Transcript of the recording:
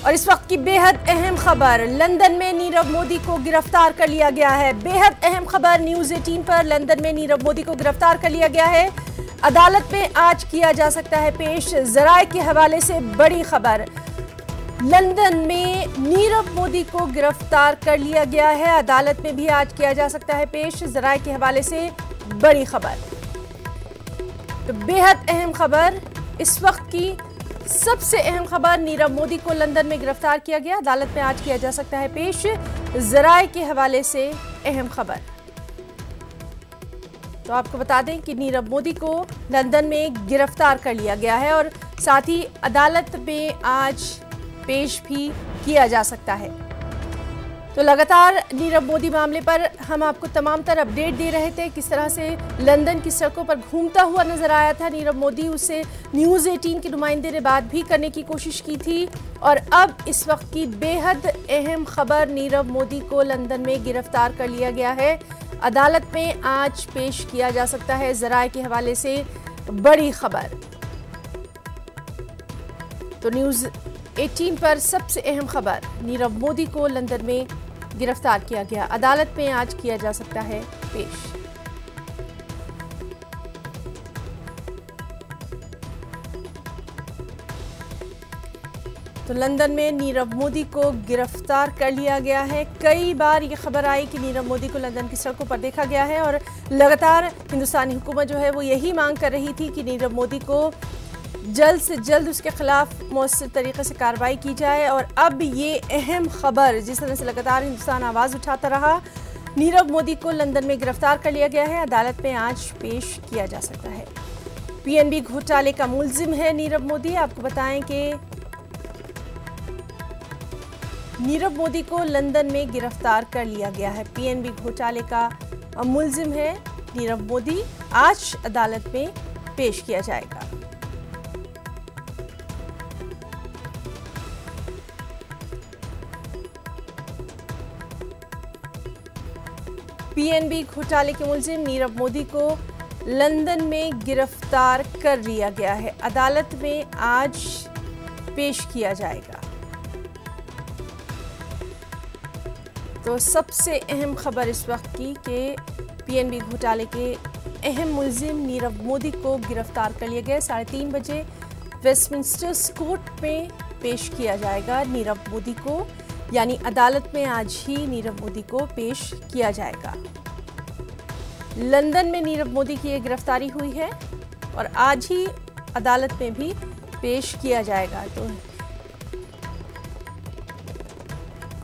और इस वक्त की बेहद अहम खबर, लंदन में नीरव मोदी को गिरफ्तार कर लिया गया है। बेहद अहम खबर न्यूज़ 18 पर, लंदन में नीरव मोदी को गिरफ्तार कर लिया गया है। अदालत में आज किया जा सकता है पेश। जराए के हवाले से बड़ी खबर, लंदन में नीरव मोदी को गिरफ्तार कर लिया गया है। अदालत में भी आज किया जा सकता है पेश। जराए के हवाले से बड़ी खबर, तो बेहद अहम खबर, इस वक्त की सबसे अहम खबर, नीरव मोदी को लंदन में गिरफ्तार किया गया। अदालत में आज किया जा सकता है पेश। जराए के हवाले से अहम खबर, तो आपको बता दें कि नीरव मोदी को लंदन में गिरफ्तार कर लिया गया है और साथ ही अदालत में आज पेश भी किया जा सकता है। तो लगातार नीरव मोदी मामले पर हम आपको तमाम तरह अपडेट दे रहे थे, किस तरह से लंदन की सड़कों पर घूमता हुआ नजर आया था नीरव मोदी। उसे न्यूज़ 18 के नुमाइंदे ने बात भी करने की कोशिश की थी। और अब इस वक्त की बेहद अहम खबर, नीरव मोदी को लंदन में गिरफ्तार कर लिया गया है। अदालत में आज पेश किया जा सकता है। जराए के हवाले से बड़ी खबर, तो न्यूज़ 18 पर सबसे अहम खबर, नीरव मोदी को लंदन में गिरफ्तार किया गया। अदालत में आज किया जा सकता है पेश। तो लंदन में नीरव मोदी को गिरफ्तार कर लिया गया है। कई बार ये खबर आई कि नीरव मोदी को लंदन की सड़कों पर देखा गया है और लगातार हिंदुस्तानी हुकूमत जो है वो यही मांग कर रही थी कि नीरव मोदी को जल्द से जल्द उसके खिलाफ मौसर तरीके से कार्रवाई की जाए। और अब ये अहम खबर, जिस तरह से लगातार हिंदुस्तान आवाज़ उठाता रहा, नीरव मोदी को लंदन में गिरफ्तार कर लिया गया है। अदालत में आज पेश किया जा सकता है। पीएनबी घोटाले का मुलजिम है नीरव मोदी। आपको बताएं कि नीरव मोदी को लंदन में गिरफ्तार कर लिया गया है। पीएनबी घोटाले का मुलजिम है नीरव मोदी। आज अदालत में पेश किया जाएगा। पीएनबी घोटाले के मुलजिम नीरव मोदी को लंदन में गिरफ्तार कर लिया गया है। अदालत में आज पेश किया जाएगा। तो सबसे अहम खबर इस वक्त की कि पीएनबी घोटाले के अहम मुलजिम नीरव मोदी को गिरफ्तार कर लिया गया। 3:30 बजे वेस्टमिंस्टर कोर्ट में पेश किया जाएगा नीरव मोदी को, यानी अदालत में आज ही नीरव मोदी को पेश किया जाएगा। लंदन में नीरव मोदी की ये गिरफ्तारी हुई है और आज ही अदालत में भी पेश किया जाएगा। तो